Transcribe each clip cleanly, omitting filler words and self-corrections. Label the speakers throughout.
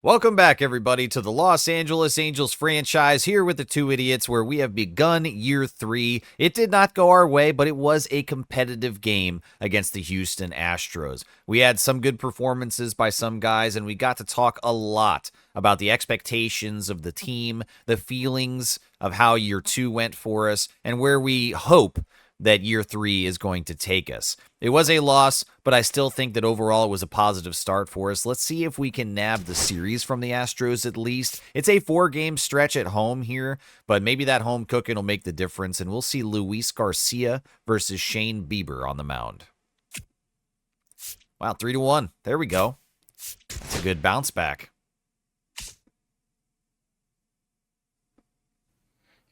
Speaker 1: Welcome back, everybody, to the Los Angeles Angels franchise here with the Two Idiots, where we have begun year 3. It did not go our way, but it was a competitive game against the Houston Astros. We had some good performances by some guys, and we got to talk a lot about the expectations of the team, the feelings of how year 2 went for us, and where we hope that year 3 is going to take us. It was a loss, but I still think that overall it was a positive start for us. Let's see if we can nab the series from the Astros at least. It's a 4-game stretch at home here, but maybe that home cooking will make the difference, and we'll see Luis Garcia versus Shane Bieber on the mound. Wow, 3-1. There we go. It's a good bounce back.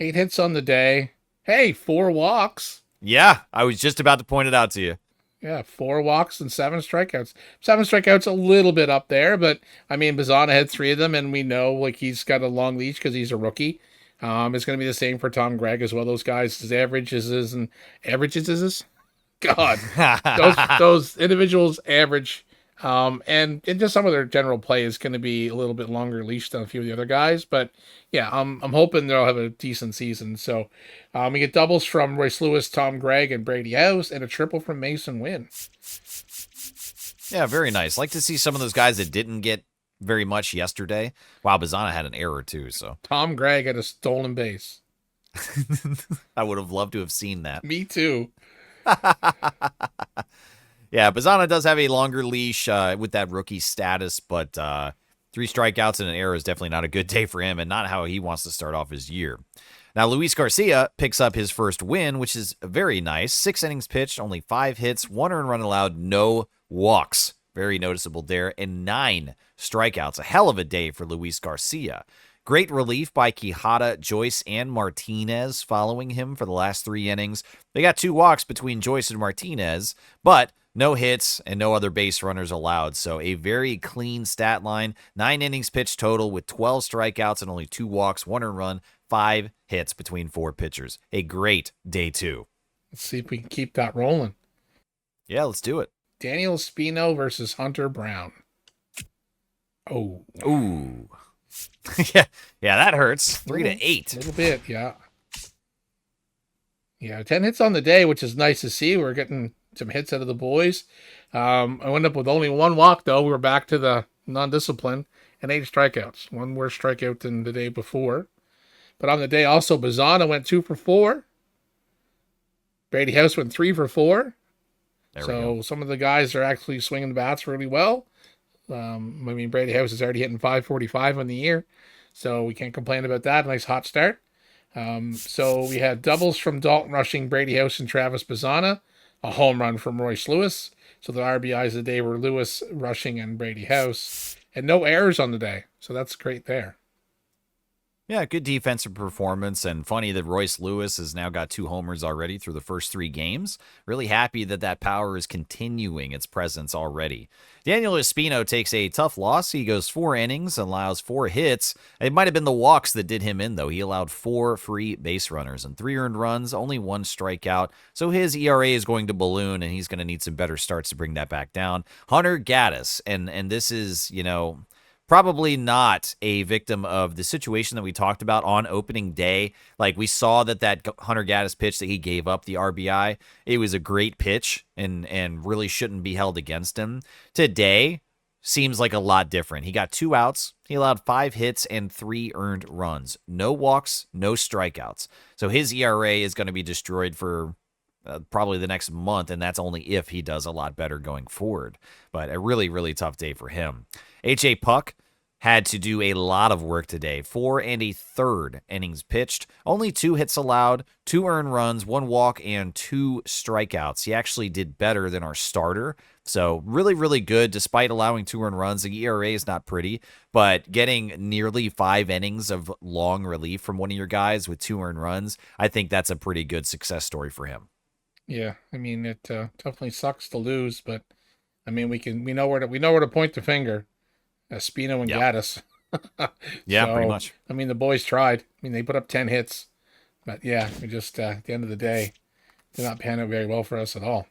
Speaker 2: 8 hits on the day. Hey, 4 walks.
Speaker 1: Yeah, I was just about to point it out to you.
Speaker 2: Yeah, 4 walks and 7 strikeouts. 7 strikeouts a little bit up there, but I mean, Bazana had 3 of them, and we know like he's got a long leash because he's a rookie. It's going to be the same for Tom Gregg as well. Those guys, his averages is his. God, those individuals average. And just some of their general play is going to be a little bit longer leash than a few of the other guys, but yeah, I'm hoping they'll have a decent season. So, we get doubles from Royce Lewis, Tom Gregg, and Brady House, and a triple from Mason Wynn.
Speaker 1: Yeah, very nice. Like to see some of those guys that didn't get very much yesterday. Wow, Bazana had an error too, so
Speaker 2: Tom Gregg had a stolen base.
Speaker 1: I would have loved to have seen that.
Speaker 2: Me too.
Speaker 1: Yeah, Bazana does have a longer leash with that rookie status, but 3 strikeouts and an error is definitely not a good day for him and not how he wants to start off his year. Now, Luis Garcia picks up his first win, which is very nice. 6 innings pitched, only 5 hits, 1 earned run allowed, no walks. Very noticeable there, and 9 strikeouts. A hell of a day for Luis Garcia. Great relief by Quijada, Joyce, and Martinez following him for the last 3 innings. They got 2 walks between Joyce and Martinez, but no hits and no other base runners allowed. So a very clean stat line. 9 innings pitched total with 12 strikeouts and only 2 walks, 1 earned run, 5 hits between 4 pitchers. A great day 2.
Speaker 2: Let's see if we can keep that rolling.
Speaker 1: Yeah, let's do it.
Speaker 2: Daniel Spino versus Hunter Brown. Oh.
Speaker 1: Ooh. yeah, that hurts. 3-8.
Speaker 2: A little bit, yeah. Yeah, 10 hits on the day, which is nice to see. We're getting some hits out of the boys. I went up with only 1 walk, though. We were back to the non-discipline and 8 strikeouts. 1 worse strikeout than the day before. But on the day also, Bazana went 2 for 4. Brady House went 3 for 4. So some of the guys are actually swinging the bats really well. Brady House is already hitting 545 on the year, so we can't complain about that. Nice hot start. So we had doubles from Dalton Rushing, Brady House, and Travis Bazana. A home run from Royce Lewis. So the RBIs of the day were Lewis, Rushing, and Brady House. And no errors on the day. So that's great there.
Speaker 1: Yeah, good defensive performance, and funny that Royce Lewis has now got 2 homers already through the first 3 games. Really happy that power is continuing its presence already. Daniel Espino takes a tough loss. He goes 4 innings, allows 4 hits. It might have been the walks that did him in, though. He allowed 4 free base runners and 3 earned runs, only 1 strikeout. So his ERA is going to balloon, and he's going to need some better starts to bring that back down. Hunter Gaddis, and this is, probably not a victim of the situation that we talked about on opening day. Like, we saw that Hunter Gaddis pitch that he gave up, the RBI, it was a great pitch and really shouldn't be held against him. Today seems like a lot different. He got 2 outs. He allowed 5 hits and 3 earned runs. No walks, no strikeouts. So his ERA is going to be destroyed for probably the next month, and that's only if he does a lot better going forward. But a really, really tough day for him. H.A. Puck had to do a lot of work today. 4 1/3 innings pitched, only 2 hits allowed, 2 earned runs, 1 walk, and 2 strikeouts. He actually did better than our starter. So really, really good despite allowing 2 earned runs. The ERA is not pretty, but getting nearly 5 innings of long relief from one of your guys with 2 earned runs, I think that's a pretty good success story for him.
Speaker 2: Yeah, it definitely sucks to lose, but we know where to point the finger. Espino and Gaddis.
Speaker 1: Yeah, pretty much.
Speaker 2: The boys tried. They put up 10 hits, but yeah, we just at the end of the day did not pan out very well for us at all.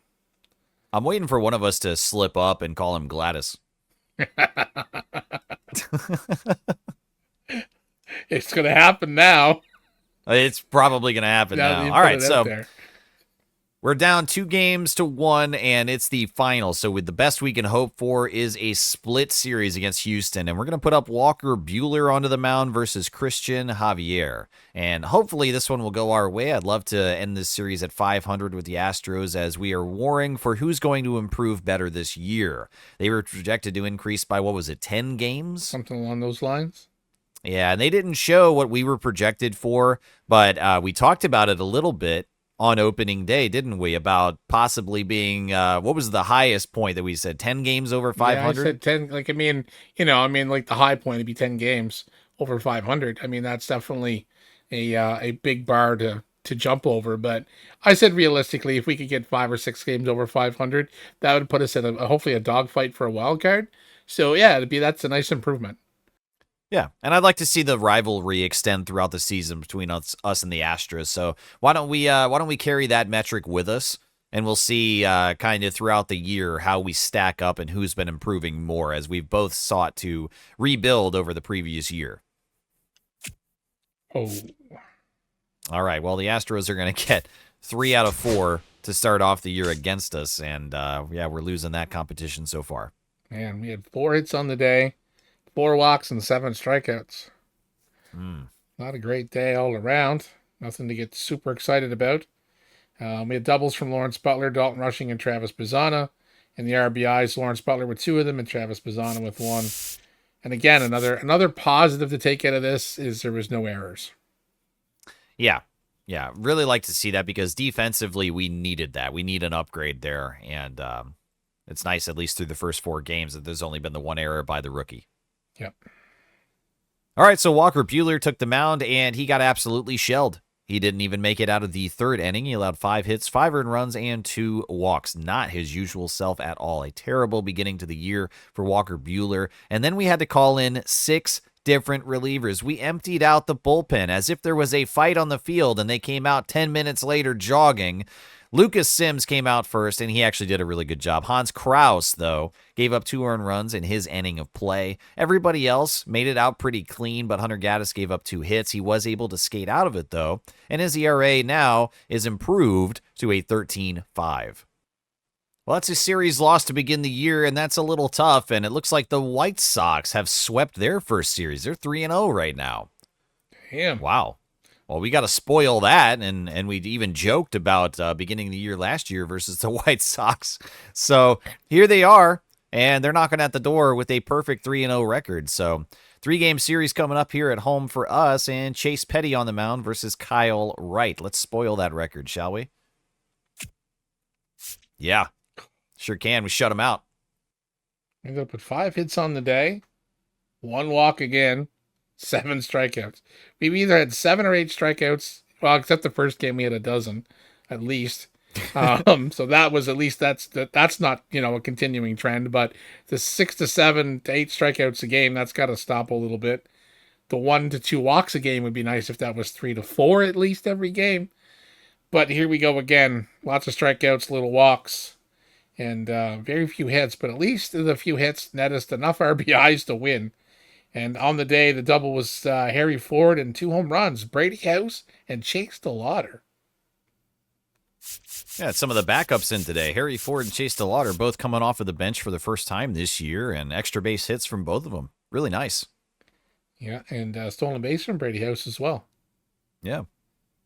Speaker 1: I'm waiting for one of us to slip up and call him Gladys.
Speaker 2: It's going to happen now.
Speaker 1: It's probably going to happen
Speaker 2: Now that
Speaker 1: now.
Speaker 2: you
Speaker 1: All
Speaker 2: put
Speaker 1: right,
Speaker 2: it out
Speaker 1: so
Speaker 2: there.
Speaker 1: we're down 2 games to 1, and it's the final. So, with the best we can hope for is a split series against Houston, and we're going to put up Walker Buehler onto the mound versus Christian Javier. And hopefully, this one will go our way. I'd love to end this series at 500 with the Astros, as we are warring for who's going to improve better this year. They were projected to increase by, what was it, 10 games?
Speaker 2: Something along those lines.
Speaker 1: Yeah, and they didn't show what we were projected for, but we talked about it a little bit on opening day, didn't we? About possibly being, what was the highest point that we said? 10 games over
Speaker 2: Yeah, I
Speaker 1: 500?
Speaker 2: said 10. Like, I mean, like the high point would be 10 games over 500. I mean, that's definitely a big bar to jump over. But I said realistically, if we could get 5 or 6 games over 500, that would put us in hopefully a dogfight for a wild card. So yeah, that's a nice improvement.
Speaker 1: Yeah, and I'd like to see the rivalry extend throughout the season between us and the Astros. So why don't we carry that metric with us, and we'll see kind of throughout the year how we stack up and who's been improving more, as we've both sought to rebuild over the previous year.
Speaker 2: Oh
Speaker 1: All right, well, the Astros are going to get 3 out of 4 to start off the year against us, and yeah, we're losing that competition so far.
Speaker 2: man, we had 4 hits on the day, 4 walks and 7 strikeouts.
Speaker 1: Mm.
Speaker 2: Not a great day all around. Nothing to get super excited about. We had doubles from Lawrence Butler, Dalton Rushing, and Travis Bazzana. And the RBIs, Lawrence Butler with 2 of them and Travis Bazzana with 1. And again, another positive to take out of this is there was no errors.
Speaker 1: Yeah. Yeah. Really like to see that, because defensively we needed that. We need an upgrade there. And it's nice, at least through the first 4 games, that there's only been the 1 error by the rookie.
Speaker 2: Yep.
Speaker 1: All right. So Walker Buehler took the mound, and he got absolutely shelled. He didn't even make it out of the 3rd inning. He allowed 5 hits, 5 earned runs, and 2 walks. Not his usual self at all. A terrible beginning to the year for Walker Buehler. And then we had to call in 6 different relievers. We emptied out the bullpen as if there was a fight on the field, and they came out 10 minutes later jogging. Lucas Sims came out first, and he actually did a really good job. Hans Kraus, though, gave up 2 earned runs in his inning of play. Everybody else made it out pretty clean, but Hunter Gaddis gave up 2 hits. He was able to skate out of it, though, and his ERA now is improved to a 13.5. Well, that's a series loss to begin the year, and that's a little tough, and it looks like the White Sox have swept their first series. They're 3-0 right now.
Speaker 2: Damn.
Speaker 1: Wow. Well, we got to spoil that, and we even joked about beginning the year last year versus the White Sox. So here they are, and they're knocking at the door with a perfect 3-0 record. So 3-game series coming up here at home for us, and Chase Petty on the mound versus Kyle Wright. Let's spoil that record, shall we? Yeah, sure can. We shut him out.
Speaker 2: Ended up with 5 hits on the day, 1 walk again, 7 strikeouts. We've either had 7 or 8 strikeouts. Well, except the first game, we had a dozen, at least. So that was at least that's not a continuing trend, but the 6 to 7 to 8 strikeouts a game, that's got to stop a little bit. The 1 to 2 walks a game would be nice if that was 3 to 4 at least every game. But here we go again. Lots of strikeouts, little walks, and very few hits. But at least the few hits net us enough RBIs to win. And on the day, the double was Harry Ford and 2 home runs, Brady House and Chase DeLauder.
Speaker 1: Yeah, some of the backups in today. Harry Ford and Chase DeLauder both coming off of the bench for the first time this year, and extra base hits from both of them. Really nice.
Speaker 2: Yeah, and stolen base from Brady House as well.
Speaker 1: Yeah.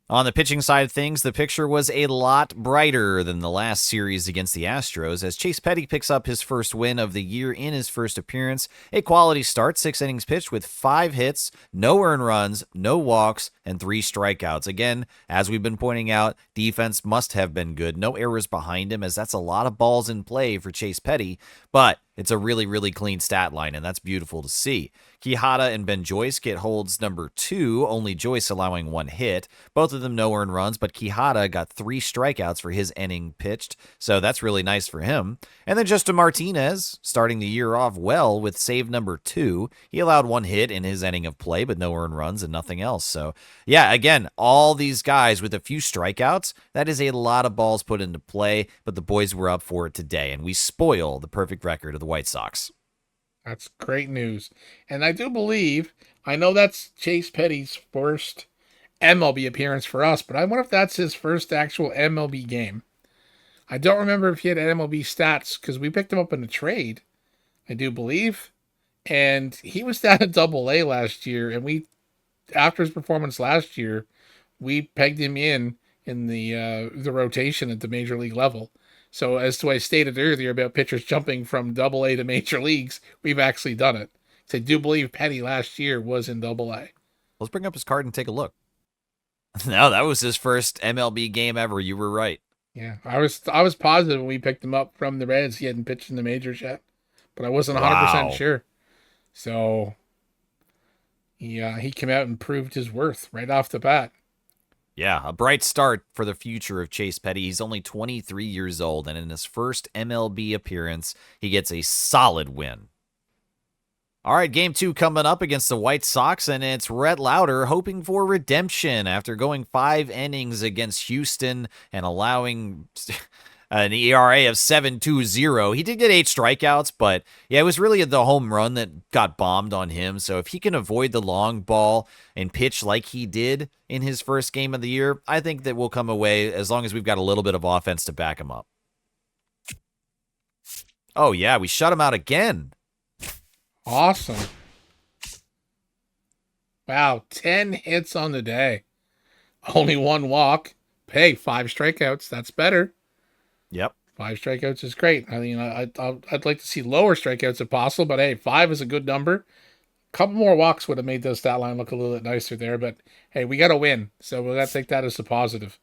Speaker 1: On the pitching side of things, the picture was a lot brighter than the last series against the Astros, as Chase Petty picks up his first win of the year in his first appearance. A quality start, 6 innings pitched with 5 hits, no earned runs, no walks, and 3 strikeouts. Again, as we've been pointing out, defense must have been good. No errors behind him, as that's a lot of balls in play for Chase Petty, but it's a really, really clean stat line, and that's beautiful to see. Quijada and Ben Joyce get holds number 2, only Joyce allowing 1 hit. Both of them no earned runs, but Quijada got 3 strikeouts for his inning pitched, so that's really nice for him. And then Justin Martinez, starting the year off well with save number 2. He allowed 1 hit in his inning of play, but no earned runs and nothing else. So, yeah, again, all these guys with a few strikeouts, that is a lot of balls put into play, but the boys were up for it today, and we spoil the perfect record of the White Sox.
Speaker 2: That's great news. And I do believe, I know that's Chase Petty's first MLB appearance for us, but I wonder if that's his first actual MLB game. I don't remember if he had MLB stats because we picked him up in a trade, I do believe. And he was down at Double A last year, and we, after his performance last year, we pegged him in the rotation at the major league level. So as to what I stated earlier about pitchers jumping from Double A to major leagues, we've actually done it. So I do believe Petty last year was in Double A.
Speaker 1: Let's bring up his card and take a look. No, that was his first MLB game ever. You were right.
Speaker 2: Yeah, I was positive when we picked him up from the Reds he hadn't pitched in the majors yet, but I wasn't 100%
Speaker 1: Wow.
Speaker 2: sure. So he came out and proved his worth right off the bat.
Speaker 1: Yeah, a bright start for the future of Chase Petty. He's only 23 years old, and in his first MLB appearance, he gets a solid win. All right, game 2 coming up against the White Sox, and it's Rhett Lauder hoping for redemption after going 5 innings against Houston and allowing an ERA of 7.20. He did get 8 strikeouts, but yeah, it was really the home run that got bombed on him. So if he can avoid the long ball and pitch like he did in his first game of the year, I think that we'll come away as long as we've got a little bit of offense to back him up. Oh, yeah, we shut him out again.
Speaker 2: Awesome. Wow, 10 hits on the day. Only 1 walk. Hey, 5 strikeouts. That's better.
Speaker 1: Yep.
Speaker 2: 5 strikeouts is great. I mean, I'd like to see lower strikeouts if possible, but hey, 5 is a good number. A couple more walks would have made the stat line look a little bit nicer there, but hey, we got to win, so we got to take that as a positive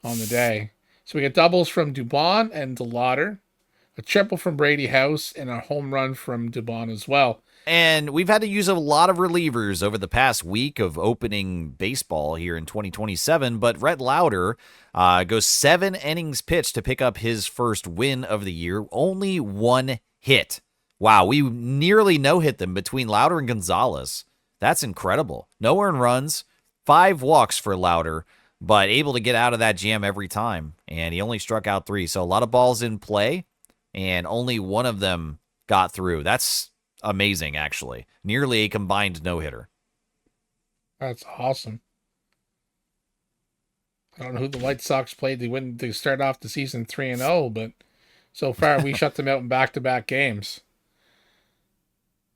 Speaker 2: on the day. So we get doubles from Dubon and DeLauder, a triple from Brady House, and a home run from Dubon as well.
Speaker 1: And we've had to use a lot of relievers over the past week of opening baseball here in 2027. But Rhett Lauder goes 7 innings pitched to pick up his first win of the year. Only 1 hit. Wow, we nearly no-hit them between Lauder and Gonzalez. That's incredible. No earned runs, 5 walks for Lauder, but able to get out of that jam every time. And he only struck out 3. So a lot of balls in play, and only 1 of them got through. That's amazing, actually. Nearly a combined no-hitter.
Speaker 2: That's awesome. I don't know who the White Sox played. They start off the season 3-0, but so far we shut them out in back-to-back games.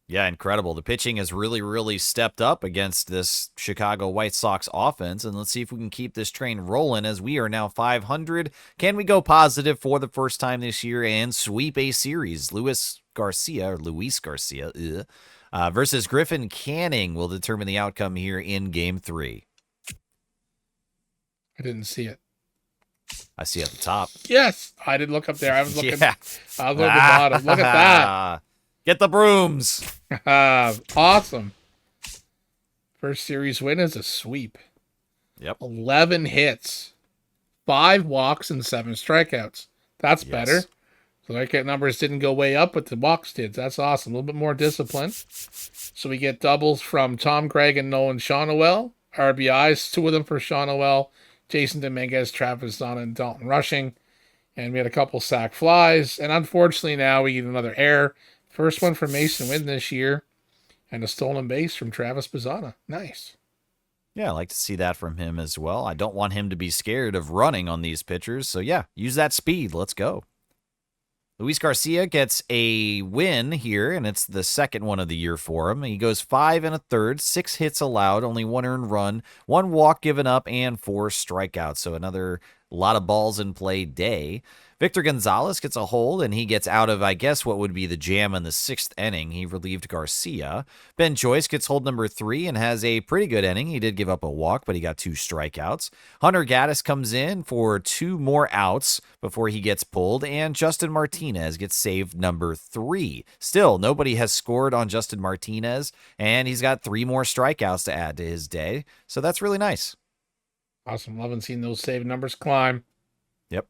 Speaker 1: Yeah, incredible. The pitching has really, really stepped up against this Chicago White Sox offense, and let's see if we can keep this train rolling as we are now 500. Can we go positive for the first time this year and sweep a series? Luis Garcia versus Griffin Canning will determine the outcome here in Game 3.
Speaker 2: I didn't see it.
Speaker 1: I see at the top.
Speaker 2: Yes, I did look up there. I was looking.
Speaker 1: Yeah.
Speaker 2: I was looking at the bottom. Look at
Speaker 1: Get the brooms.
Speaker 2: that. Awesome. First series win is a sweep.
Speaker 1: Yep.
Speaker 2: 11 hits, 5 walks, and 7 strikeouts. That's
Speaker 1: Yes.
Speaker 2: better. The strikeout numbers didn't go way up, but the walks did. That's awesome. A little bit more discipline. So we get doubles from Tom Gregg and Nolan Shonowell. RBIs, 2 of them for Shonowell. Jason Dominguez, Travis Zana, and Dalton Rushing. And we had a couple sack flies. And unfortunately now we get another error. First one for Mason Wynn this year. And a stolen base from Travis Bazzana. Nice.
Speaker 1: Yeah, I like to see that from him as well. I don't want him to be scared of running on these pitchers. So yeah, use that speed. Let's go. Luis Garcia gets a win here, and it's the second one of the year for him. He goes 5 1/3, 6 hits allowed, only 1 earned run, 1 walk given up, and 4 strikeouts. So another lot of balls in play day. Victor Gonzalez gets a hold, and he gets out of, I guess, what would be the jam in the 6th inning. He relieved Garcia. Ben Joyce gets hold number 3 and has a pretty good inning. He did give up a walk, but he got 2 strikeouts. Hunter Gaddis comes in for 2 more outs before he gets pulled, and Justin Martinez gets saved number 3. Still, nobody has scored on Justin Martinez, and he's got 3 more strikeouts to add to his day, so that's really nice.
Speaker 2: Awesome. Loving seeing those save numbers climb.
Speaker 1: Yep.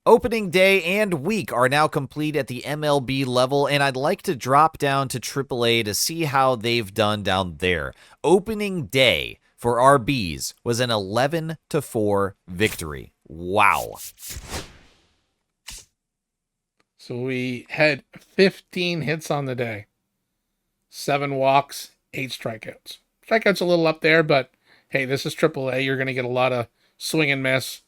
Speaker 1: Opening day and week are now complete at the MLB level, and I'd like to drop down to AAA to see how they've done down there. Opening day for RBs was an 11-4 victory. Wow.
Speaker 2: So we had 15 hits on the day. 7 walks, 8 strikeouts. Strikeouts a little up there, but hey, this is AAA. You're going to get a lot of swing and miss.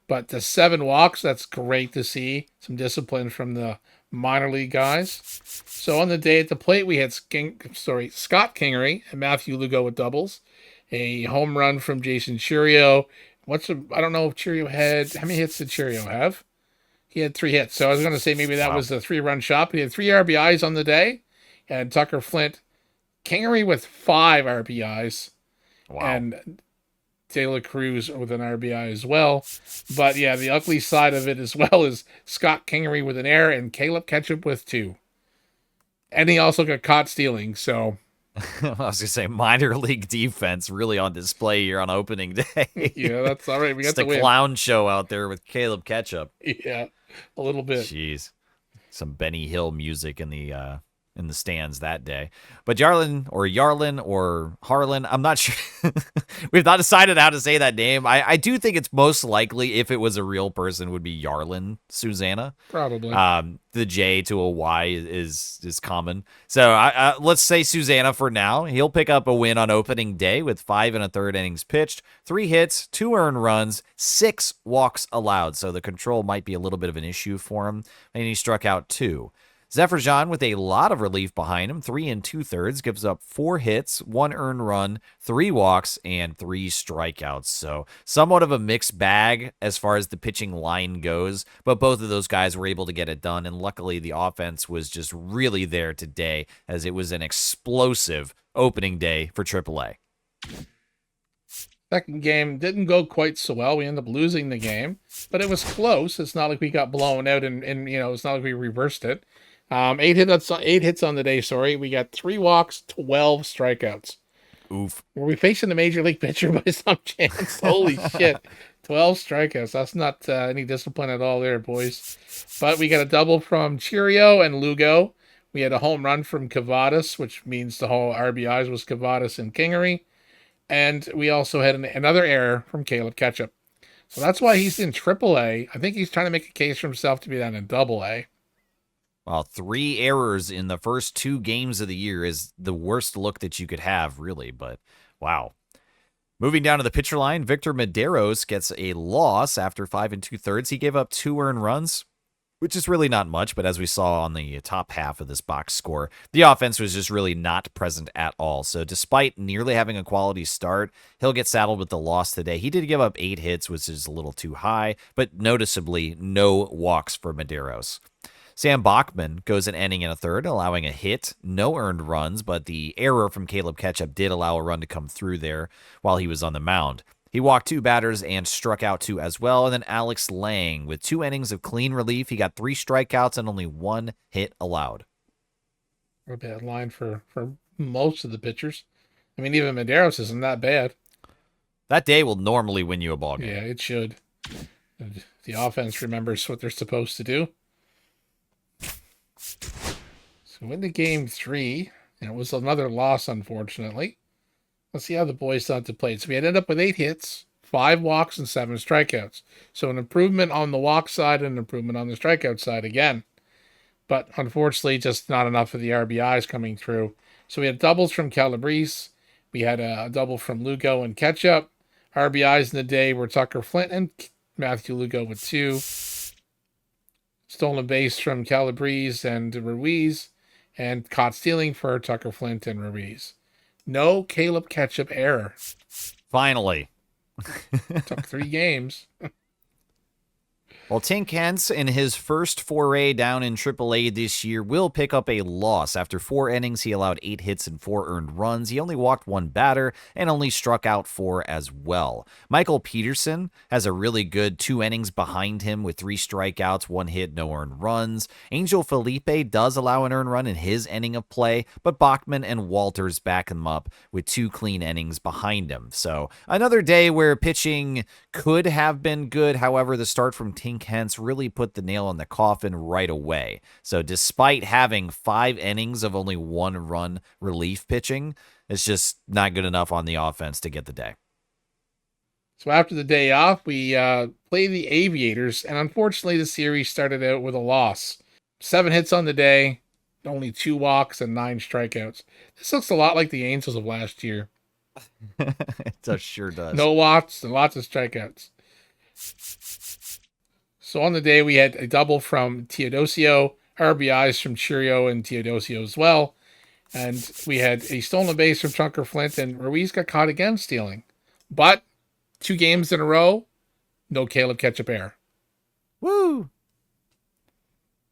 Speaker 2: But the 7 walks, that's great to see. Some discipline from the minor league guys. So on the day at the plate, we had Scott Kingery and Matthew Lugo with doubles. A home run from Jason Churio. I don't know if Churio had, how many hits did Churio have? He had 3 hits. So I was going to say maybe that
Speaker 1: Wow.
Speaker 2: was a 3-run shot, but he had 3 RBIs on the day. And Tucker Flint, Kingery with 5 RBIs,
Speaker 1: Wow.
Speaker 2: and De La Cruz with an RBI as well. But yeah, the ugly side of it as well is Scott Kingery with an error and Caleb Ketchup with 2. And he also got caught stealing. So
Speaker 1: I was going to say minor league defense really on display here on opening day.
Speaker 2: yeah, that's all right. We got
Speaker 1: Just a
Speaker 2: the win.
Speaker 1: clown show out there with Caleb Ketchup.
Speaker 2: Yeah, a little bit.
Speaker 1: Jeez. Some Benny Hill music in the stands that day. But Yarlin or Harlan, I'm not sure. We've not decided how to say that name. I do think it's most likely, if it was a real person, would be Yarlin Susanna.
Speaker 2: Probably.
Speaker 1: The J to a Y is common. So let's say Susanna for now. He'll pick up a win on opening day with 5 1/3 innings pitched, 3 hits, 2 earned runs, 6 walks allowed. So the control might be a little bit of an issue for him, and he struck out 2. Zephyr John with a lot of relief behind him, 3 2/3, gives up 4 hits, 1 earned run, 3 walks, and 3 strikeouts. So somewhat of a mixed bag as far as the pitching line goes, but both of those guys were able to get it done, and luckily the offense was just really there today as it was an explosive opening day for AAA.
Speaker 2: Second game didn't go quite so well. We ended up losing the game, but it was close. It's not like we got blown out, and it's not like we reversed it. 8 hits on the day. Sorry, we got 3 walks, 12 strikeouts.
Speaker 1: Oof.
Speaker 2: Were we facing the major league pitcher by some chance? Holy shit, 12 strikeouts. That's not any discipline at all, there, boys. But we got a double from Cheerio and Lugo. We had a home run from Cavadas, which means the whole RBIs was Cavadas and Kingery. And we also had another error from Caleb Ketchup. So that's why he's in AAA. I think he's trying to make a case for himself to be down in AA.
Speaker 1: Well, 3 errors in the first 2 games of the year is the worst look that you could have, really. But wow. Moving down to the pitcher line, Victor Medeiros gets a loss after 5 2/3. He gave up 2 earned runs, which is really not much, but as we saw on the top half of this box score, the offense was just really not present at all. So despite nearly having a quality start, he'll get saddled with the loss today. He did give up 8 hits, which is a little too high, but noticeably no walks for Medeiros. Sam Bachman goes an inning and a third, allowing a hit, no earned runs, but the error from Caleb Ketchup did allow a run to come through there while he was on the mound. He walked 2 batters and struck out 2 as well. And then Alex Lang, with 2 innings of clean relief, he got 3 strikeouts and only 1 hit allowed.
Speaker 2: A bad line for most of the pitchers. I mean, even Medeiros isn't that bad.
Speaker 1: That day will normally win you a ball game.
Speaker 2: Yeah, it should. The offense remembers what they're supposed to do. So into game 3, and it was another loss, unfortunately. Let's see how the boys thought to play. So we ended up with 8 hits, 5 walks, and 7 strikeouts. So an improvement on the walk side and an improvement on the strikeout side again. But unfortunately, just not enough of the RBIs coming through. So we had doubles from Calabrese. We had a double from Lugo and Ketchup. RBIs in the day were Tucker Flint and Matthew Lugo with 2. Stolen base from Calabrese and Ruiz. And caught stealing for Tucker Flint and Ruiz. No Caleb Ketchup error.
Speaker 1: Finally.
Speaker 2: Took 3 games.
Speaker 1: Well, Tink Hence, in his first foray down in AAA this year, will pick up a loss. After 4 innings, he allowed 8 hits and 4 earned runs. He only walked 1 batter and only struck out 4 as well. Michael Peterson has a really good 2 innings behind him with 3 strikeouts, 1 hit, no earned runs. Angel Felipe does allow an earned run in his inning of play, but Bachman and Walters back him up with 2 clean innings behind him. So another day where pitching could have been good. However, the start from Tink Hence really put the nail in the coffin right away. So despite having 5 innings of only 1 run relief pitching, it's just not good enough on the offense to get the day.
Speaker 2: So after the day off, we played the Aviators, and unfortunately the series started out with a loss. 7 hits on the day, only 2 walks and 9 strikeouts. This looks a lot like the Angels of last year.
Speaker 1: It does, sure does.
Speaker 2: No walks and lots of strikeouts. So on the day, we had a double from Teodosio, RBIs from Churio and Teodosio as well. And we had a stolen base from Trunker Flint, and Ruiz got caught again stealing. But 2 games in a row, no Caleb Ketchup error.
Speaker 1: Woo!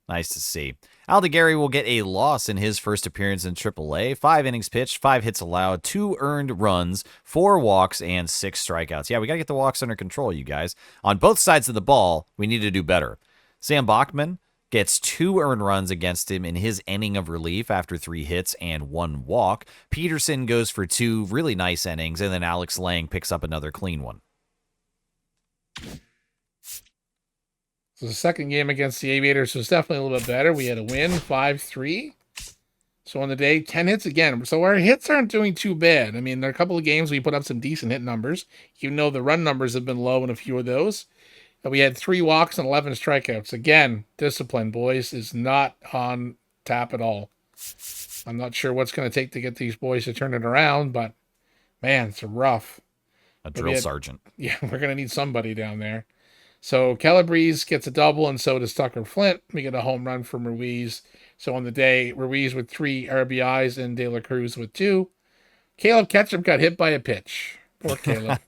Speaker 1: Nice to see. Aldegari will get a loss in his first appearance in AAA. 5 innings pitched, 5 hits allowed, 2 earned runs, 4 walks, and 6 strikeouts. Yeah, we got to get the walks under control, you guys. On both sides of the ball, we need to do better. Sam Bachman gets 2 earned runs against him in his inning of relief after 3 hits and 1 walk. Peterson goes for 2 really nice innings, and then Alex Lang picks up another clean one.
Speaker 2: So the second game against the Aviators was definitely a little bit better. We had a win, 5-3. So on the day, 10 hits again. So our hits aren't doing too bad. I mean, there are a couple of games we put up some decent hit numbers, even though the run numbers have been low in a few of those. We had 3 walks and 11 strikeouts. Again, discipline, boys, is not on tap at all. I'm not sure what's going to take to get these boys to turn it around, but man, it's rough.
Speaker 1: A drill sergeant.
Speaker 2: Yeah, we're going to need somebody down there. So Calabrese gets a double, and so does Tucker Flint. We get a home run from Ruiz. So on the day, Ruiz with 3 RBIs and De La Cruz with 2. Caleb Ketchup got hit by a pitch. Poor Caleb.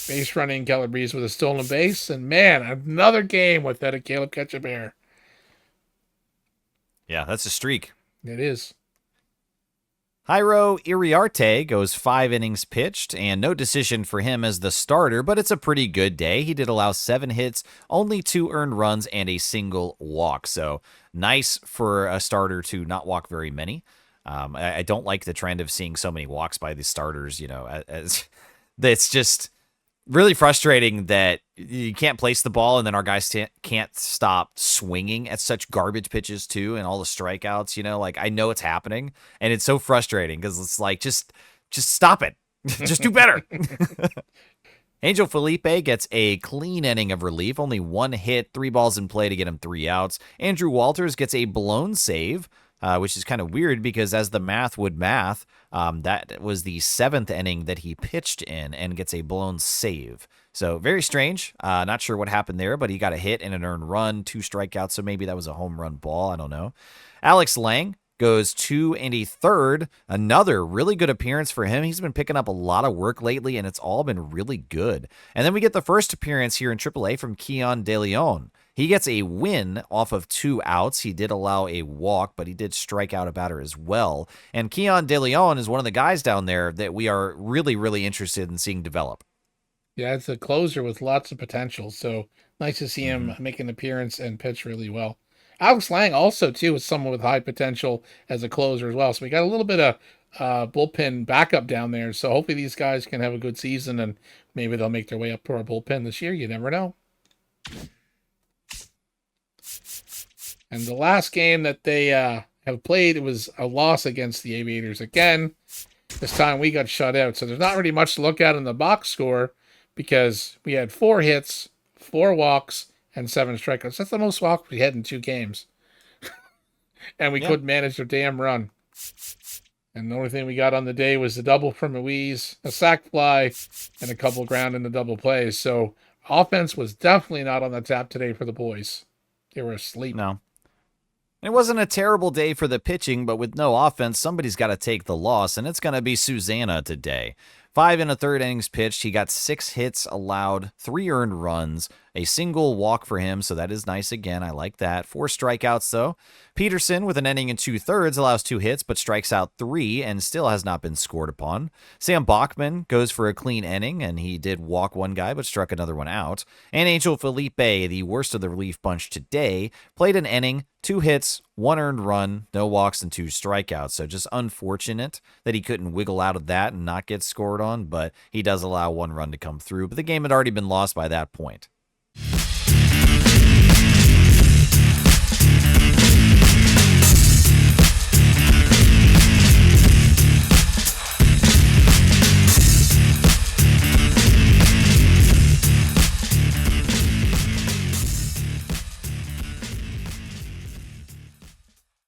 Speaker 2: Base running Calabrese with a stolen base. And man, another game without a Caleb Ketchup error.
Speaker 1: Yeah, that's a streak.
Speaker 2: It is.
Speaker 1: Jairo Iriarte goes 5 innings pitched, and no decision for him as the starter, but it's a pretty good day. He did allow 7 hits, only 2 earned runs, and a single walk. So nice for a starter to not walk very many. I don't like the trend of seeing so many walks by the starters, as it's just really frustrating that you can't place the ball and then our guys can't stop swinging at such garbage pitches too, and all the strikeouts, like I know it's happening and it's so frustrating because it's like, just stop it. Just do better. Angel Felipe gets a clean inning of relief, only 1 hit, 3 balls in play to get him 3 outs. Andrew Walters gets a blown save, which is kind of weird because as the math would math, that was the 7th inning that he pitched in and gets a blown save. So very strange. Not sure what happened there, but he got a hit and an earned run, 2 strikeouts, so maybe that was a home run ball. I don't know. Alex Lang goes 2 1/3. Another really good appearance for him. He's been picking up a lot of work lately, and it's all been really good. And then we get the first appearance here in AAA from Keon De Leon. He gets a win off of 2 outs. He did allow a walk, but he did strike out a batter as well. And Keon De Leon is one of the guys down there that we are really, really interested in seeing develop.
Speaker 2: Yeah, it's a closer with lots of potential. So nice to see him make an appearance and pitch really well. Alex Lang also, too, is someone with high potential as a closer as well. So we got a little bit of bullpen backup down there. So hopefully these guys can have a good season and maybe they'll make their way up to our bullpen this year. You never know. And the last game that they have played, it was a loss against the Aviators again. This time we got shut out. So there's not really much to look at in the box score because we had 4 hits, 4 walks, and 7 strikeouts. That's the most walks we had in 2 games. And we couldn't manage their damn run. And the only thing we got on the day was the double from Ruiz, a sac fly, and a couple ground in the double plays. So offense was definitely not on the tap today for the boys. They were asleep.
Speaker 1: No. It wasn't a terrible day for the pitching, but with no offense, somebody's got to take the loss, and it's going to be Susanna today. 5 1/3 innings pitched. He got 6 hits allowed, 3 earned runs, a single walk for him, so that is nice again. I like that. 4 strikeouts, though. Peterson, with an inning and 2/3, allows 2 hits, but strikes out 3 and still has not been scored upon. Sam Bachman goes for a clean inning, and he did walk 1 guy, but struck another one out. And Angel Felipe, the worst of the relief bunch today, played an inning, 2 hits, 1 earned run, no walks, and 2 strikeouts. So just unfortunate that he couldn't wiggle out of that and not get scored on, but he does allow 1 run to come through. But the game had already been lost by that point.